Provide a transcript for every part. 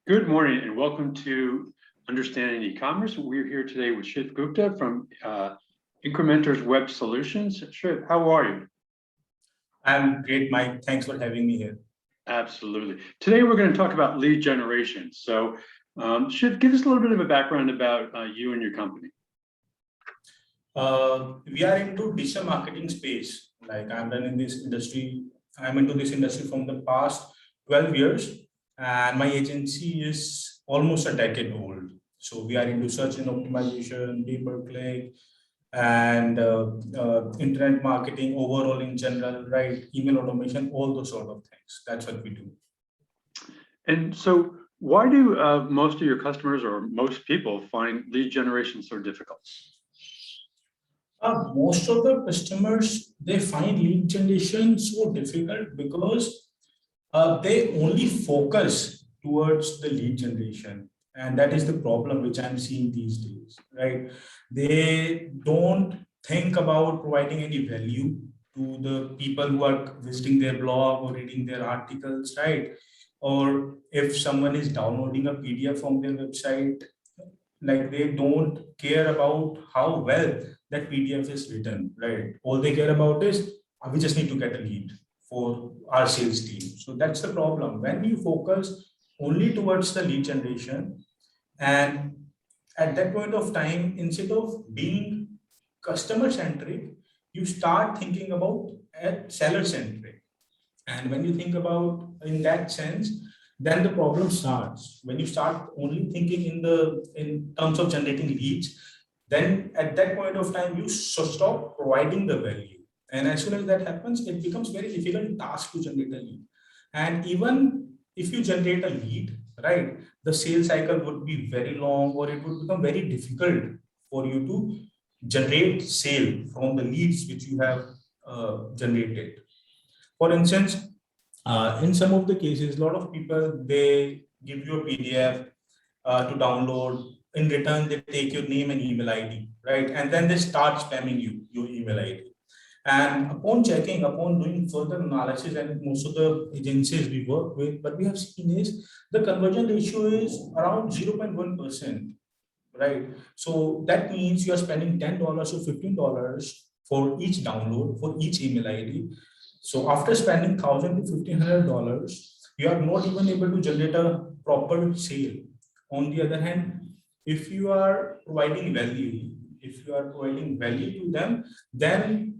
Good morning and welcome to Understanding E-commerce. We're here today with Shiv Gupta from Incrementors Web Solutions. Shiv, how are you? I'm great, Mike. Thanks for having me here. Absolutely. Today we're going to talk about lead generation. So Shiv, give us a little bit of a background about you and your company. We are into digital marketing space. Like I'm running this industry. I'm into this industry from the past 12 years. And my agency is almost a decade old. So we are into search and optimization, pay-per-click, and internet marketing overall in general, right? Email automation, all those sort of things. That's what we do. And so why do most of your customers or most people find lead generation so difficult? Most of the customers, they find lead generation so difficult because they only focus towards the lead generation. And that is the problem which I'm seeing these days, right? They don't think about providing any value to the people who are visiting their blog or reading their articles, right? Or if someone is downloading a PDF from their website, like they don't care about how well that PDF is written, right? All they care about is we just need to get a lead for our sales team. So that's the problem. When you focus only towards the lead generation, and at that point of time, instead of being customer centric, you start thinking about seller centric. And when you think about in that sense, then the problem starts. When you start only thinking in terms of generating leads, then at that point of time, you stop providing the value. And as soon as that happens, it becomes very difficult task to generate a lead. And even if you generate a lead, right, the sales cycle would be very long, or it would become very difficult for you to generate sale from the leads which you have generated. For instance, in some of the cases, a lot of people, they give you a PDF to download. In return, they take your name and email ID, right? And then they start spamming you, your email ID. And upon checking, upon doing further analysis, and most of the agencies we work with, what we have seen is the conversion ratio is around 0.1%, right? So that means you are spending $10 or $15 for each download, for each email ID. So after spending $1,000 to $1,500, you are not even able to generate a proper sale. On the other hand, if you are providing value, to them, then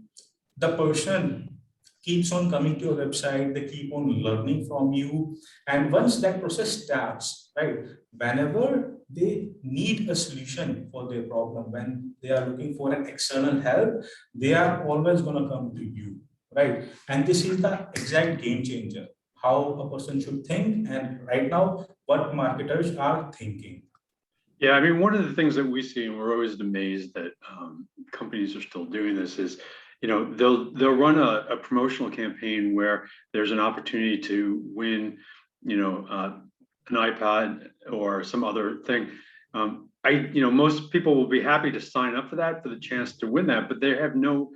the person keeps on coming to your website, they keep on learning from you. And once that process starts, right, whenever they need a solution for their problem, when they are looking for an external help, they are always going to come to you, right? And this is the exact game changer, how a person should think. And right now, what marketers are thinking. Yeah, I mean, one of the things that we see, and we're always amazed that companies are still doing this, is they'll run a promotional campaign where there's an opportunity to win, an iPad or some other thing. Most people will be happy to sign up for that, for the chance to win that, but they have no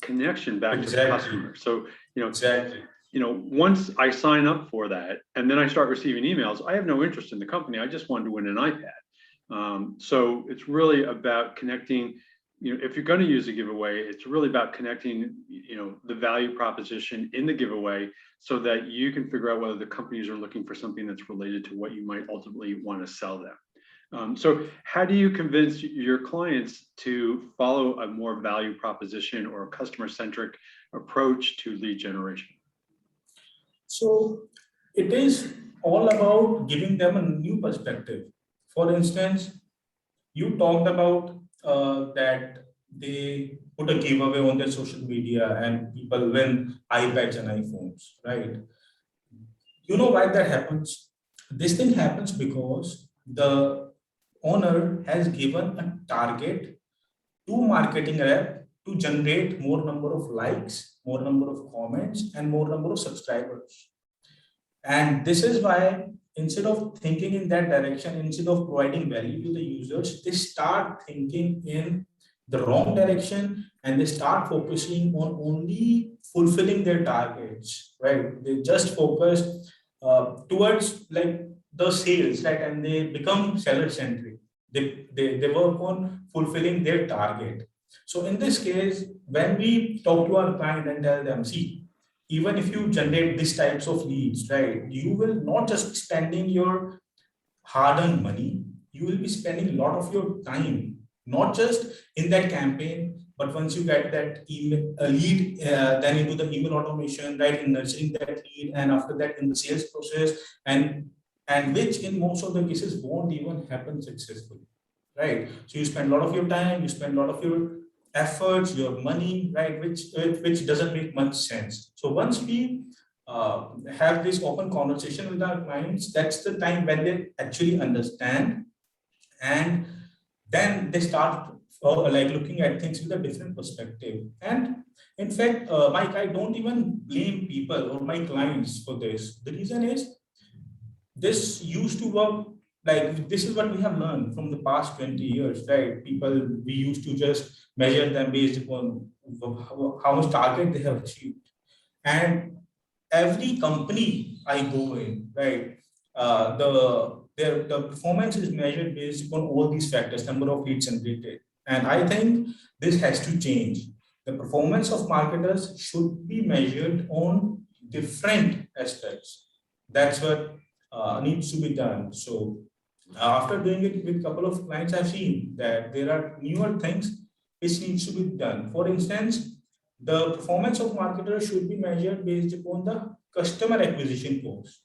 connection back to the customer. So, once I sign up for that and then I start receiving emails, I have no interest in the company. I just wanted to win an iPad. So it's really about connecting. If you're going to use a giveaway, it's really about connecting, the value proposition in the giveaway so that you can figure out whether the companies are looking for something that's related to what you might ultimately want to sell them. So how do you convince your clients to follow a more value proposition or a customer-centric approach to lead generation? So it is all about giving them a new perspective. For instance, you talked about that they put a giveaway on their social media and people win iPads and iPhones, right? You know why that happens? This thing happens because the owner has given a target to marketing rep to generate more number of likes, more number of comments, and more number of subscribers. And this is why instead of thinking in that direction, instead of providing value to the users, they start thinking in the wrong direction and they start focusing on only fulfilling their targets, right? They just focus towards, like, the sales, right? And they become seller centric. They work on fulfilling their target. So in this case, when we talk to our client and tell them, see, even if you generate these types of leads, right, you will not just spending your hard-earned money, you will be spending a lot of your time, not just in that campaign, but once you get that email lead, then into the email automation, right, in nurturing that lead, and after that in the sales process, and which in most of the cases won't even happen successfully, right? So you spend a lot of your time, you spend a lot of your efforts, your money, right, which doesn't make much sense. So once we have this open conversation with our clients, that's the time when they actually understand, and then they start like looking at things with a different perspective. And in fact, Mike, I don't even blame people or my clients for this. The reason is this used to work, like this is what we have learned from the past 20 years, right? People, we used to just measure them based upon how much target they have achieved. And every company I go in, right, the performance is measured based upon all these factors, number of leads generated. And I think this has to change. The performance of marketers should be measured on different aspects. That's what needs to be done. So after doing it with a couple of clients, I've seen that there are newer things which needs to be done. For instance, the performance of marketers should be measured based upon the customer acquisition cost,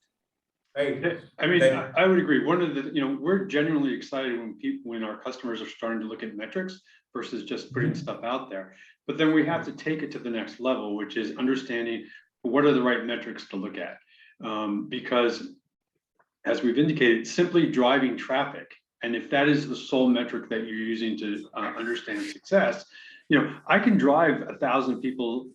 right? Yeah, I mean, Then, I would agree. One of the, we're genuinely excited when our customers are starting to look at metrics versus just putting stuff out there. But then we have to take it to the next level, which is understanding what are the right metrics to look at. Because as we've indicated, simply driving traffic, and if that is the sole metric that you're using to understand success, I can drive 1,000 people,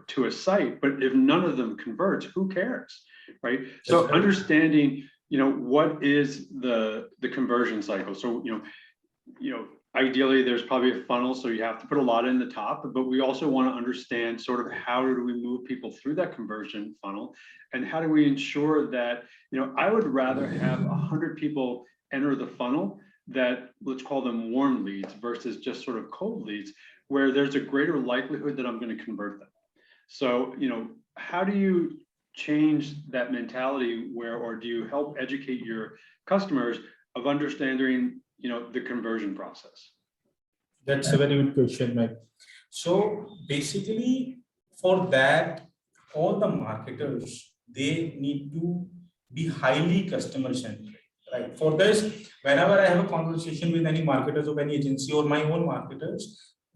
to a site, but if none of them converts, who cares, right? So right. understanding, what is the conversion cycle. So, ideally there's probably a funnel, so you have to put a lot in the top, but we also want to understand sort of how do we move people through that conversion funnel, and how do we ensure that, I would rather have 100 people enter the funnel that, let's call them warm leads, versus just sort of cold leads, where there's a greater likelihood that I'm going to convert them. So, how do you change that mentality or do you help educate your customers of understanding, the conversion process? That's a very good question, Mike. So basically, for that, all the marketers, they need to be highly customer centric, right? For this, whenever I have a conversation with any marketers of any agency or my own marketers,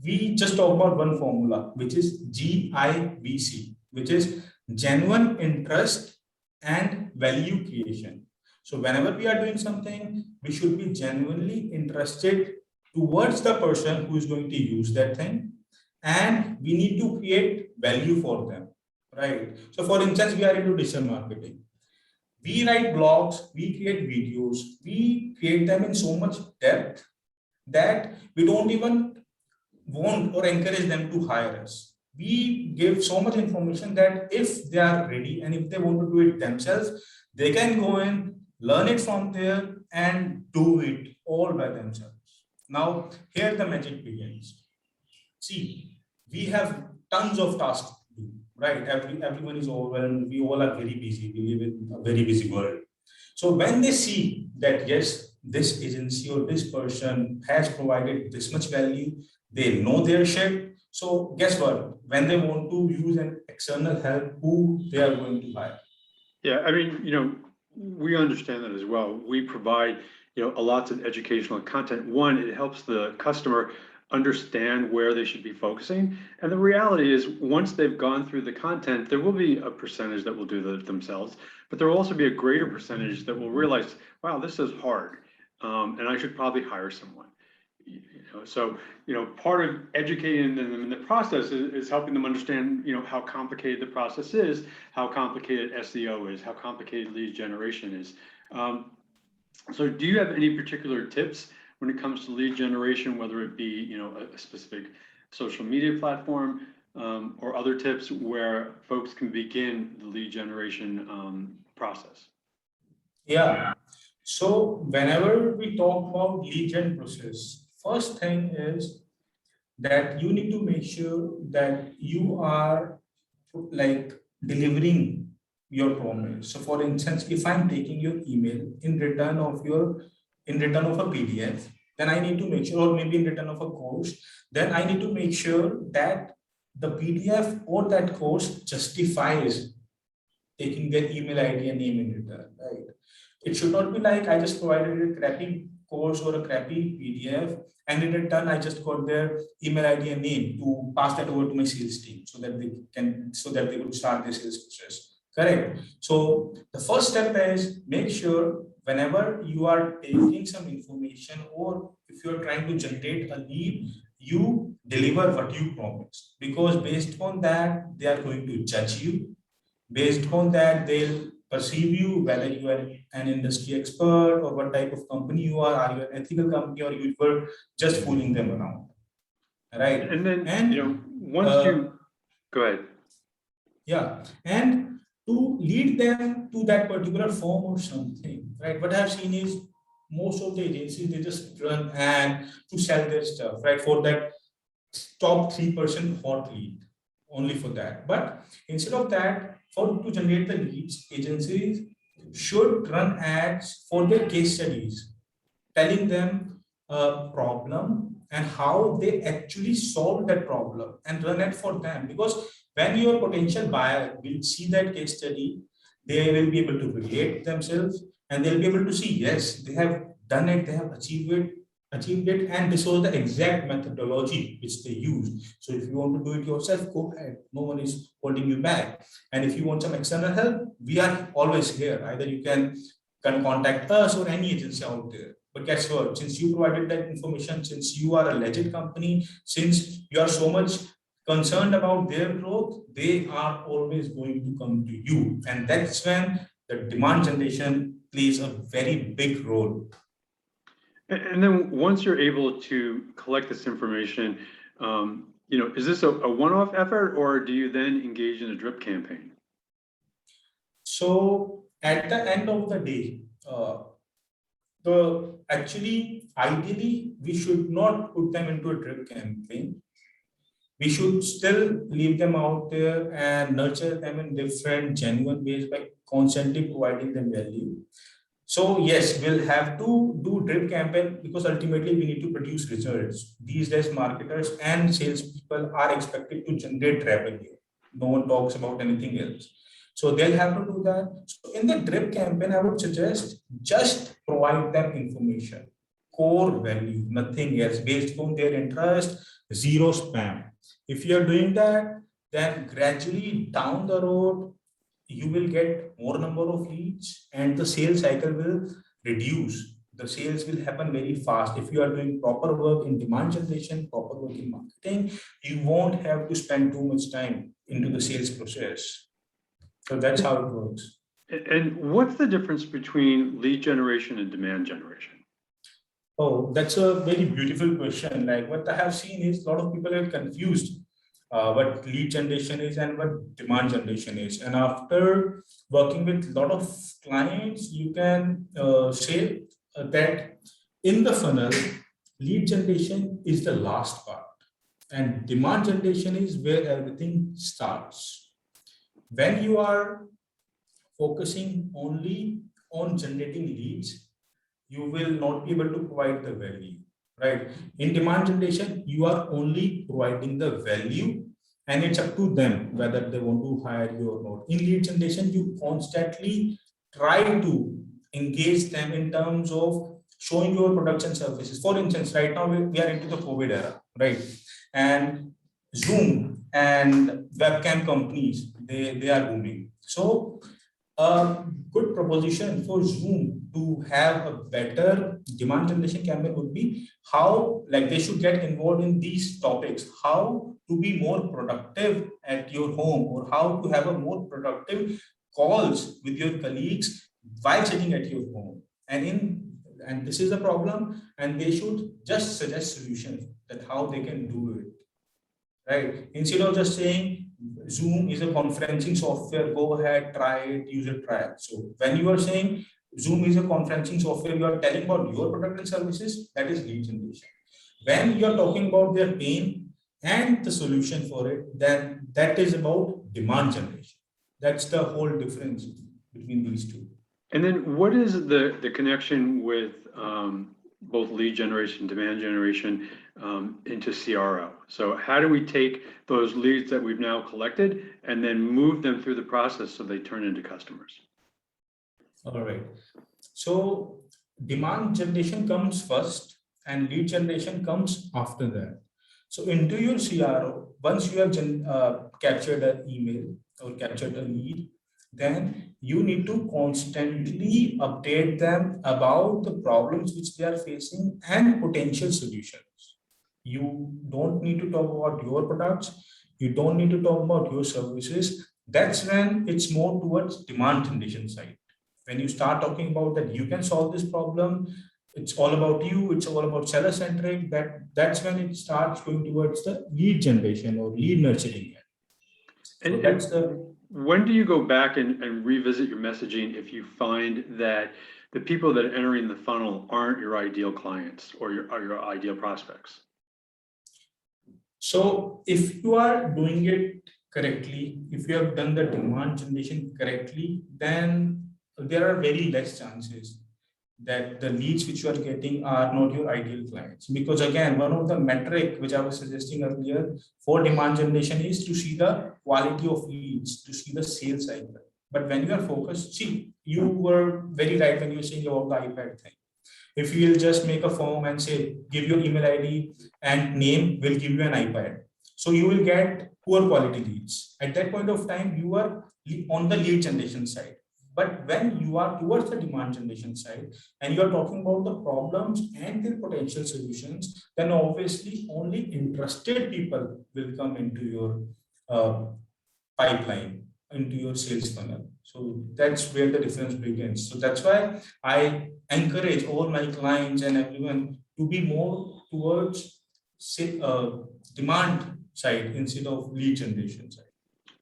we just talk about one formula, which is GIVC, which is genuine interest and value creation. So whenever we are doing something, we should be genuinely interested towards the person who is going to use that thing, and we need to create value for them, right? So for instance, we are into digital marketing. We write blogs, we create videos, we create them in so much depth that we don't even want or encourage them to hire us. We give so much information that if they are ready and if they want to do it themselves, they can go in, learn it from there, and do it all by themselves. Now, here the magic begins. See, we have tons of tasks to do, right? Everyone is overwhelmed. We all are very busy. We live in a very busy world. So when they see that, yes, this agency or this person has provided this much value, they know their shit. So guess what? When they want to use an external help, who they are going to hire? Yeah, I mean, we understand that as well. We provide, a lots of educational content. One, it helps the customer understand where they should be focusing. And the reality is, once they've gone through the content, there will be a percentage that will do that themselves, but there will also be a greater percentage that will realize, wow, this is hard, and I should probably hire someone. So, part of educating them in the process is helping them understand, how complicated the process is, how complicated SEO is, how complicated lead generation is. So do you have any particular tips when it comes to lead generation, whether it be, a specific social media platform, or other tips where folks can begin the lead generation process? Yeah. So whenever we talk about lead gen process, first thing is that you need to make sure that you are like delivering your promise. So for instance, if I'm taking your email in return of a PDF, then I need to make sure, or maybe in return of a course, then I need to make sure that the PDF or that course justifies taking their email ID and name in return, right? It should not be like I just provided a crappy course or a crappy PDF, and in return I just got their email ID and name to pass that over to my sales team so that they could start their sales process. Correct. So the first step is make sure whenever you are taking some information or if you are trying to generate a lead, you deliver what you promised, because based on that they are going to judge you. Based on that, they'll perceive you whether you are an industry expert or what type of company you are. Are you an ethical company or you were just fooling them around? Right. And then, And once you go ahead. yeah, and to lead them to that particular form or something, right? What I've seen is most of the agencies they just run and to sell their stuff, right? For that top 3% hot lead, only for that. But instead of that, for to generate the leads, agencies should run ads for their case studies, telling them a problem and how they actually solve that problem and run it for them. Because when your potential buyer will see that case study, they will be able to relate themselves and they'll be able to see, yes, they have done it, they have achieved it, and this was the exact methodology which they used. So if you want to do it yourself, go ahead. No one is holding you back. And if you want some external help, we are always here. Either you can contact us or any agency out there. But guess what? Since you provided that information, since you are a legit company, since you are so much concerned about their growth, they are always going to come to you. And that's when the demand generation plays a very big role. And then once you're able to collect this information, is this a one-off effort, or do you then engage in a drip campaign? So at the end of the day, ideally, we should not put them into a drip campaign. We should still leave them out there and nurture them in different genuine ways by constantly providing them value. So yes, we'll have to do drip campaign because ultimately we need to produce results. These days, marketers and salespeople are expected to generate revenue. No one talks about anything else. So they'll have to do that. So in the drip campaign, I would suggest just provide them information, core value, nothing else, based on their interest, zero spam. If you're doing that, then gradually down the road, you will get more number of leads and the sales cycle will reduce. The sales will happen very fast. If you are doing proper work in demand generation, proper work in marketing, you won't have to spend too much time into the sales process. So that's how it works. And what's the difference between lead generation and demand generation? Oh, that's a very beautiful question. Like what I have seen is a lot of people are confused what lead generation is and what demand generation is. And after working with a lot of clients, you can say that in the funnel, lead generation is the last part and demand generation is where everything starts. When you are focusing only on generating leads, you will not be able to provide the value, right? In demand generation, you are only providing the value and it's up to them whether they want to hire you or not. In lead generation, you constantly try to engage them in terms of showing your products and services. For instance, right now we are into the COVID era, right? And Zoom and webcam companies, they are booming. So a good proposition for Zoom to have a better demand generation campaign would be how, like, they should get involved in these topics, how to be more productive at your home or how to have a more productive calls with your colleagues while sitting at your home. And this is a problem, and they should just suggest solutions that how they can do it, right? Instead of just saying Zoom is a conferencing software, go ahead, try it, use it, try it. So when you are saying Zoom is a conferencing software. You are telling about your product and services. That is lead generation. When you are talking about their pain and the solution for it, then that is about demand generation. That's the whole difference between these two. And then what is the connection with both lead generation, demand generation into CRO? So how do we take those leads that we've now collected and then move them through the process so they turn into customers? All right. So demand generation comes first and lead generation comes after that. So into your CRO, once you have captured an email or captured a lead, then you need to constantly update them about the problems which they are facing and potential solutions. You don't need to talk about your products. You don't need to talk about your services. That's when it's more towards demand generation side. When you start talking about that you can solve this problem, it's all about you, it's all about seller centric, that's when it starts going towards the lead generation or lead nurturing. So that's the. When do you go back and revisit your messaging if you find that the people that are entering the funnel aren't your ideal clients or your ideal prospects? So if you are doing it correctly, if you have done the demand generation correctly, then there are very less chances that the leads which you are getting are not your ideal clients. Because again, one of the metric which I was suggesting earlier for demand generation is to see the quality of leads, to see the sales cycle. But when you are focused, see, you were very right when you were saying about the iPad thing. If you will just make a form and say, give your email ID and name, will give you an iPad. So you will get poor quality leads. At that point of time, you are on the lead generation side. But when you are towards the demand generation side and you are talking about the problems and their potential solutions, then obviously only interested people will come into your pipeline, into your sales funnel. So that's where the difference begins. So that's why I encourage all my clients and everyone to be more towards demand side instead of lead generation side.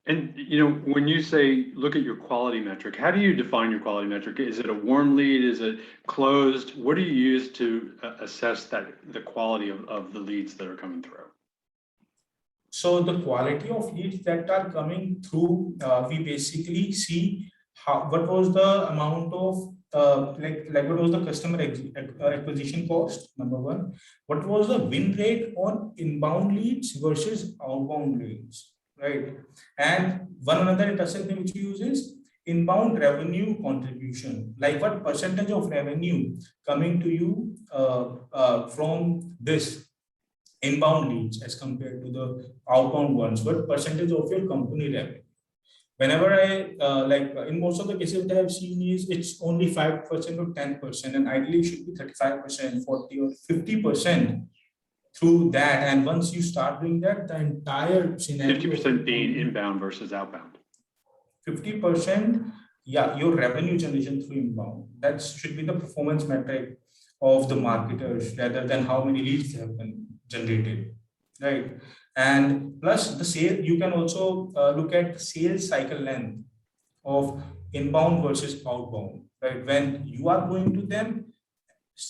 And when you say look at your quality metric, how do you define your quality metric? Is it a warm lead? Is it closed? What do you use to assess the quality of the leads that are coming through? So the quality of leads that are coming through, we basically see what was the amount of what was the customer acquisition cost, number one. What was the win rate on inbound leads versus outbound leads? Right. And one another interesting thing which we use is inbound revenue contribution. Like what percentage of revenue coming to you from this inbound leads as compared to the outbound ones? What percentage of your company revenue? Whenever I in most of the cases that I've seen is it's only 5% or 10%, and ideally it should be 35%, 40 or 50%. Through that, and once you start doing that, the entire scenario 50% being inbound versus outbound. 50%, yeah, your revenue generation through inbound. That should be the performance metric of the marketers rather than how many leads have been generated, right? And plus the sale, you can also look at sales cycle length of inbound versus outbound, right? When you are going to them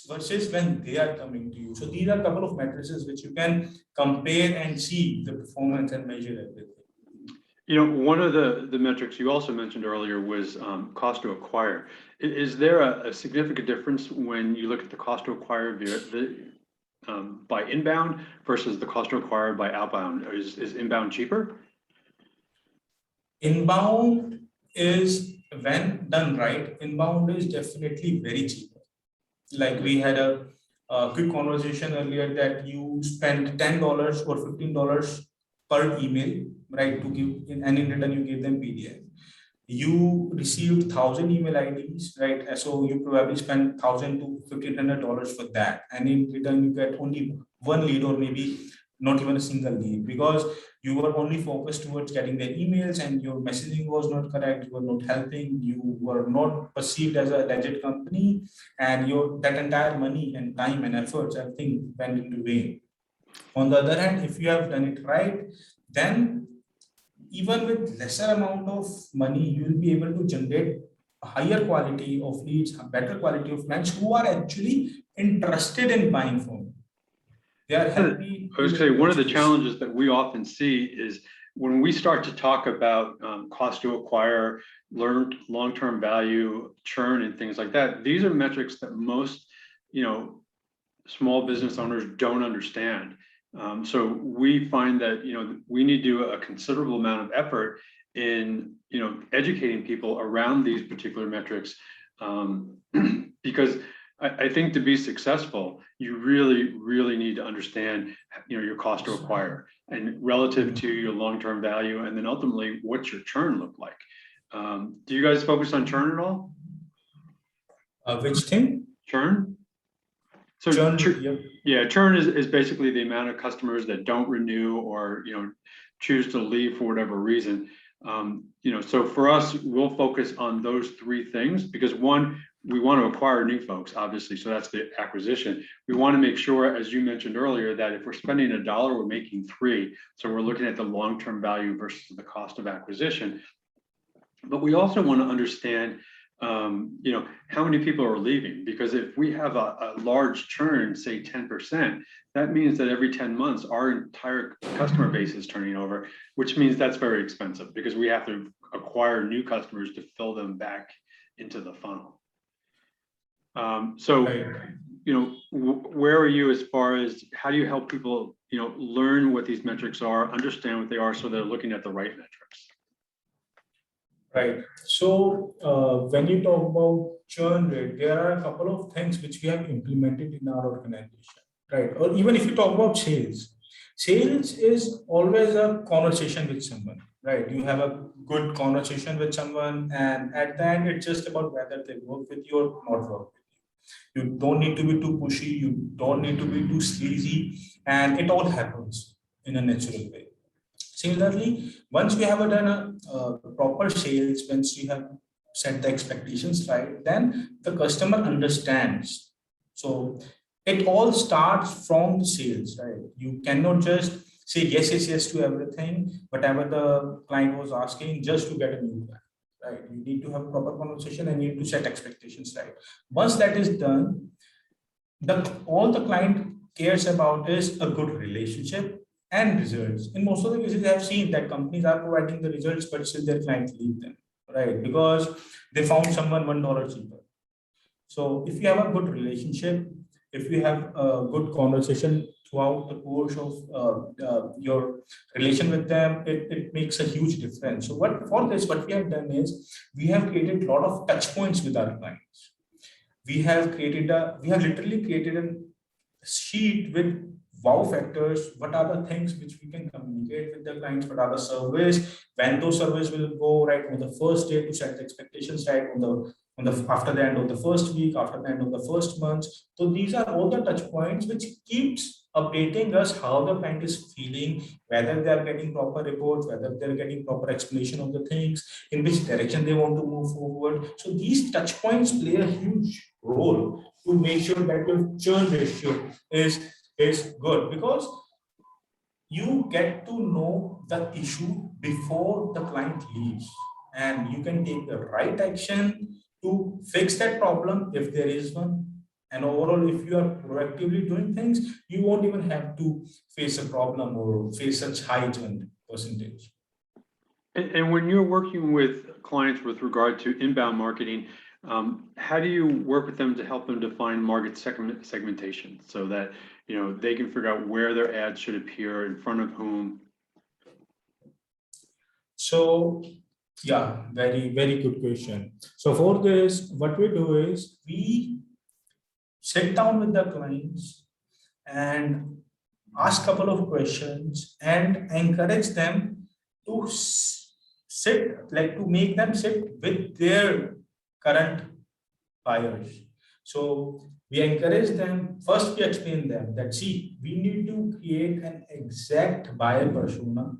versus when they are coming to you. So these are a couple of matrices which you can compare and see the performance and measure everything. One of the metrics you also mentioned earlier was cost to acquire. Is there a significant difference when you look at the cost to acquire by inbound versus the cost to acquire by outbound? Is inbound cheaper? Inbound is, when done right, inbound is definitely very cheap. Like we had a quick conversation earlier that you spend $10 or $15 per email, right, to give, and in return you give them PDF. You received 1,000 email IDs, right? So you probably spend $1,000 to $1,500 for that, and in return you get only one lead or maybe not even a single lead, because you were only focused towards getting their emails and your messaging was not correct, you were not helping, you were not perceived as a legit company, and that entire money and time and efforts, everything went into vain. On the other hand, if you have done it right, then even with lesser amount of money, you will be able to generate higher quality of leads, better quality of clients who are actually interested in buying from you. They are happy. I was going to say, one of the challenges that we often see is when we start to talk about cost to acquire, long-term value, churn, and things like that. These are metrics that most, small business owners don't understand. So we find that, we need to do a considerable amount of effort in, educating people around these particular metrics, because I think to be successful, you really, really need to understand, your cost to acquire and relative to your long-term value, and then ultimately, what's your churn look like? Do you guys focus on churn at all? Which thing? Churn. So Churn, yeah, churn is basically the amount of customers that don't renew or choose to leave for whatever reason. So for us, we'll focus on those three things because one, we want to acquire new folks, obviously. So that's the acquisition. We want to make sure, as you mentioned earlier, that if we're spending $1, we're making 3. So we're looking at the long-term value versus the cost of acquisition. But we also want to understand, how many people are leaving, because if we have a large churn, say 10%, that means that every 10 months, our entire customer base is turning over, which means that's very expensive because we have to acquire new customers to fill them back into the funnel. Where are you as far as how do you help people, learn what these metrics are, understand what they are, so they're looking at the right metrics? Right. So when you talk about churn rate, there are a couple of things which we have implemented in our organization, right? Or even if you talk about sales, sales is always a conversation with someone, right? You have a good conversation with someone, and at the end, it's just about whether they work with you or not work with you. You don't need to be too pushy. You don't need to be too sleazy, and it all happens in a natural way. Similarly, once we have done a proper sales, once we have set the expectations right, then the customer understands. So it all starts from the sales, right? You cannot just say yes, yes, yes to everything, whatever the client was asking, just to get a new client, right? You need to have a proper conversation and you need to set expectations right. Once that is done, all the client cares about is a good relationship and results. In most of the cases, I have seen that companies are providing the results, but still their clients leave them, right? Because they found someone $1 cheaper. So if you have a good relationship, if you have a good conversation throughout the course of your relation with them, it makes a huge difference. So what we have done is we have created a lot of touch points with our clients. We have literally created a sheet with wow factors. What are the things which we can communicate with the clients? What are the surveys? When those surveys will go right on the first day to set the expectations right after the end of the first week, after the end of the first month. So these are all the touch points which keeps updating us how the client is feeling, whether they are getting proper reports, whether they're getting proper explanation of the things, in which direction they want to move forward. So these touch points play a huge role to make sure that your churn ratio is good, because you get to know the issue before the client leaves, and you can take the right action to fix that problem if there is one. And overall, if you are proactively doing things, you won't even have to face a problem or face such high churn percentage. And when you're working with clients with regard to inbound marketing, how do you work with them to help them define market segmentation so that they can figure out where their ads should appear, in front of whom? So yeah, very, very good question. So for this, what we do is we sit down with the clients and ask a couple of questions and encourage them to make them sit with their current buyers. So we encourage them, first we explain them that, see, we need to create an exact buyer persona.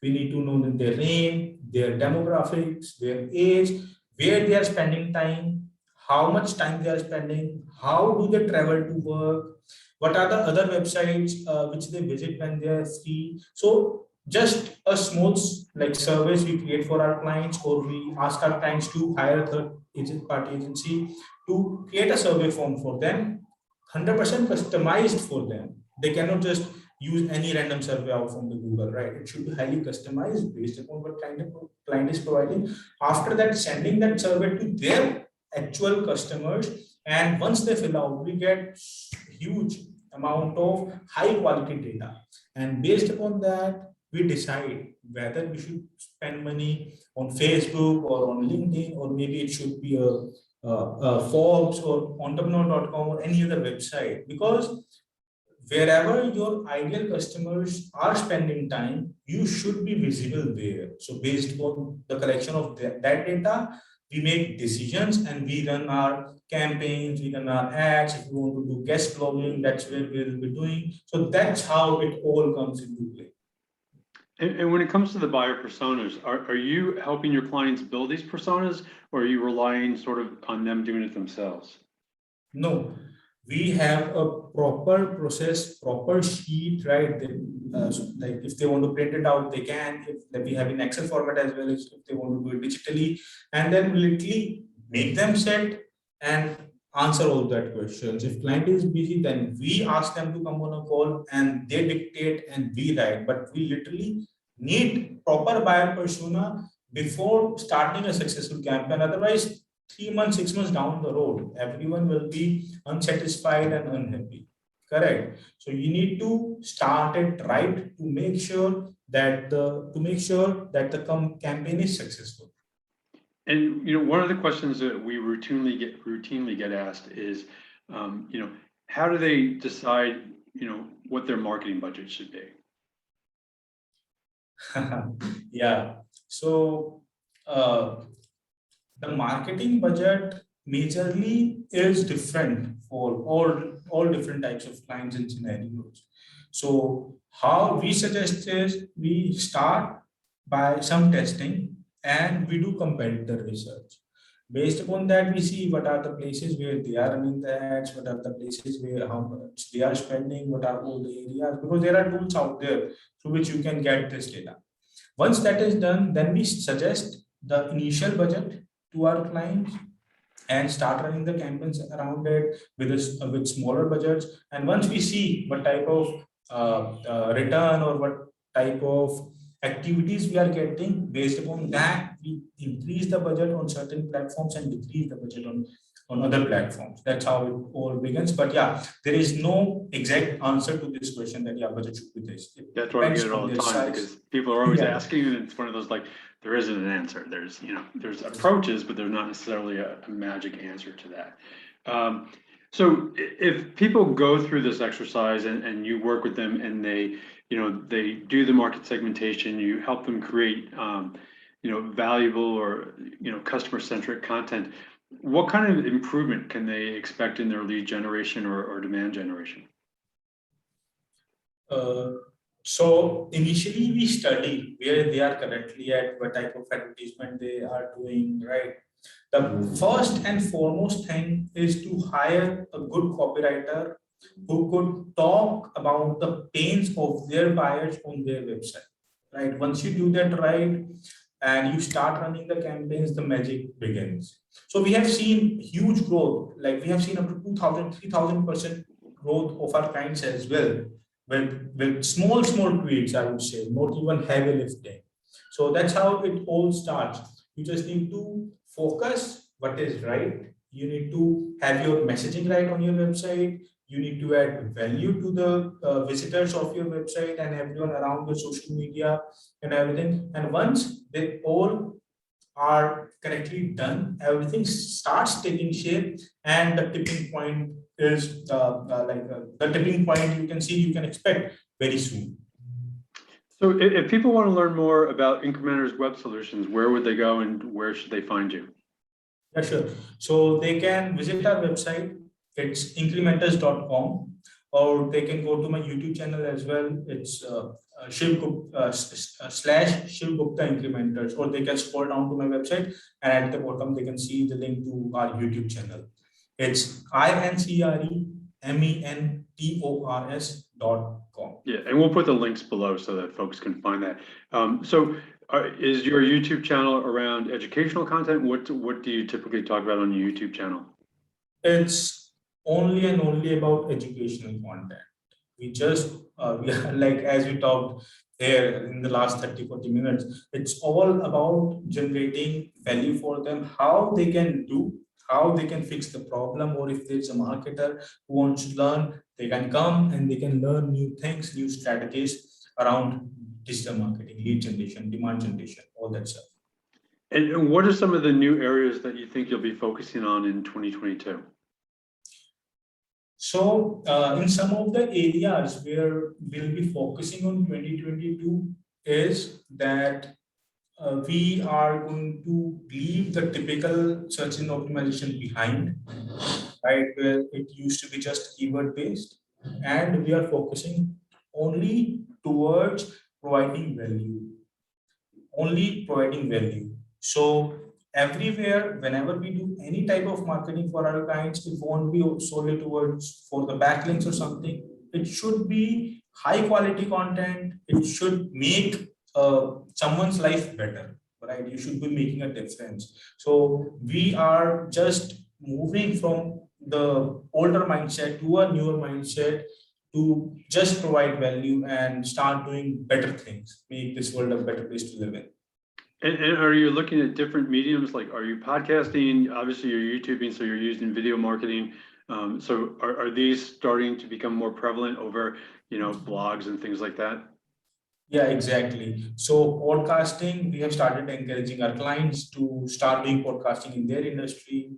We need to know their name, their demographics, their age, where they are spending time, how much time they are spending, how do they travel to work, what are the other websites which they visit when they are free. So just a small surveys we create for our clients, or we ask our clients to hire party agency to create a survey form for them, 100% customized for them. They cannot just use any random survey out from the Google, right? It should be highly customized based upon what kind of client is providing. After that, sending that survey to their actual customers, and once they fill out, we get huge amount of high quality data, and based upon that we decide whether we should spend money on Facebook or on LinkedIn, or maybe it should be a Forbes or entrepreneur.com or any other website, because wherever your ideal customers are spending time, you should be visible there. So based on the collection of that data, we make decisions and we run our campaigns, we run our ads. If we want to do guest blogging, that's where we'll be doing. So that's how it all comes into play. And when it comes to the buyer personas, are you helping your clients build these personas, or are you relying sort of on them doing it themselves? No, we have a proper process, proper sheet, right? So like if they want to print it out, they can. If we have in Excel format as well as if they want to do it digitally, and then we literally make them set and answer all that questions. If client is busy, then we ask them to come on a call and they dictate and we write. But we literally need proper buyer persona before starting a successful campaign. Otherwise, 3 months, 6 months down the road, everyone will be unsatisfied and unhappy. Correct. So you need to start it right to make sure that the campaign is successful. And one of the questions that we routinely get asked is, how do they decide, what their marketing budget should be? Yeah. So the marketing budget majorly is different for all different types of clients and scenarios. So how we suggest is we start by some testing and we do competitor research. Based upon that, we see what are the places where they are running the ads, what are the places where how much they are spending, what are all the areas, because there are tools out there through which you can get this data. Once that is done, then we suggest the initial budget to our clients and start running the campaigns around it with smaller budgets. And once we see what type of return or what type of activities we are getting, based upon that we increase the budget on certain platforms and decrease the budget on other platforms. That's how it all begins. But yeah, there is no exact answer to this question that budget should be this. That's why I get it all the time, because people are always asking, and it's one of those like, there isn't an answer. There's there's approaches, but there's not necessarily a magic answer to that. So if people go through this exercise and you work with them and they do the market segmentation, you help them create valuable or customer-centric content, what kind of improvement can they expect in their lead generation or demand generation? So initially we study where they are currently at, what type of advertisement they are doing, right? The first and foremost thing is to hire a good copywriter who could talk about the pains of their buyers on their website, right? Once you do that right and you start running the campaigns, the magic begins. So we have seen huge growth, like we have seen up to 2,000, 3,000% growth of our clients as well, with small tweaks, I would say, not even heavy lifting. So that's how it all starts. You just need to focus what is right. You need to have your messaging right on your website. You need to add value to the visitors of your website and everyone around your social media and everything. And once they all are correctly done, everything starts taking shape, and the tipping point is the tipping point you can expect very soon. So if people want to learn more about Incrementors Web Solutions, where would they go and where should they find you? Yeah, sure. So they can visit our website. It's incrementors.com, or they can go to my YouTube channel as well. It's Shiv Gupta Incrementors, or they can scroll down to my website and at the bottom they can see the link to our YouTube channel. It's incrementors.com. Yeah, and we'll put the links below so that folks can find that. So Is your YouTube channel around educational content? What do you typically talk about on your YouTube channel? It's only and only about educational content. We just, we are like, as we talked here in the last 30-40 minutes, it's all about generating value for them, how they can do, how they can fix the problem, or if there's a marketer who wants to learn, they can come and they can learn new things, new strategies around digital marketing, lead generation, demand generation, all that stuff. And what are some of the new areas that you think you'll be focusing on in 2022? So in some of the areas where we'll be focusing on 2022 is that we are going to leave the typical search engine optimization behind, right? Where it used to be just keyword based, and we are focusing only towards providing value, only providing value. So everywhere, whenever we do any type of marketing for our clients, it won't be solely towards for the backlinks or something. It should be high quality content. It should make someone's life better, right? You should be making a difference. So we are just moving from the older mindset to a newer mindset to just provide value and start doing better things, make this world a better place to live in. And are you looking at different mediums? Like, are you podcasting? Obviously, you're YouTubing, so you're using video marketing. So are these starting to become more prevalent over, blogs and things like that? Yeah, exactly. So podcasting, we have started encouraging our clients to start doing podcasting in their industry.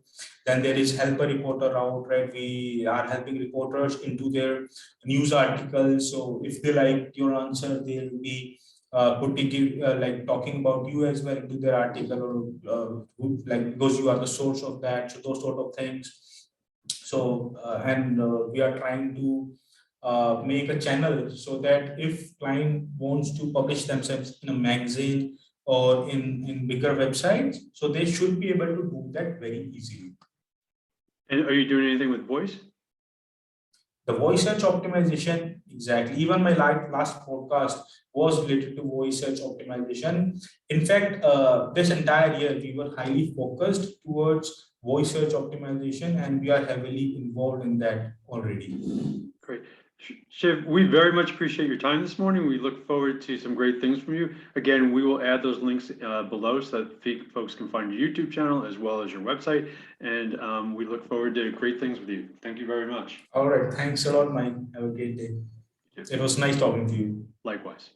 Then there is help a reporter route, right? We are helping reporters into their news articles. So if they like your answer, they'll be putting like talking about you as well into their article, or like because you are the source of that. So those sort of things. So and we are trying to make a channel so that if client wants to publish themselves in a magazine or in bigger websites, so they should be able to do that very easily. And are you doing anything with voice? The voice search optimization, exactly. Even my last podcast was related to voice search optimization. In fact, this entire year, we were highly focused towards voice search optimization, and we are heavily involved in that already. Great. Shiv, we very much appreciate your time this morning. We look forward to some great things from you. Again, we will add those links below so that folks can find your YouTube channel as well as your website. And we look forward to great things with you. Thank you very much. All right. Thanks a lot, Mike. Have a great day. It was nice talking to you. Likewise.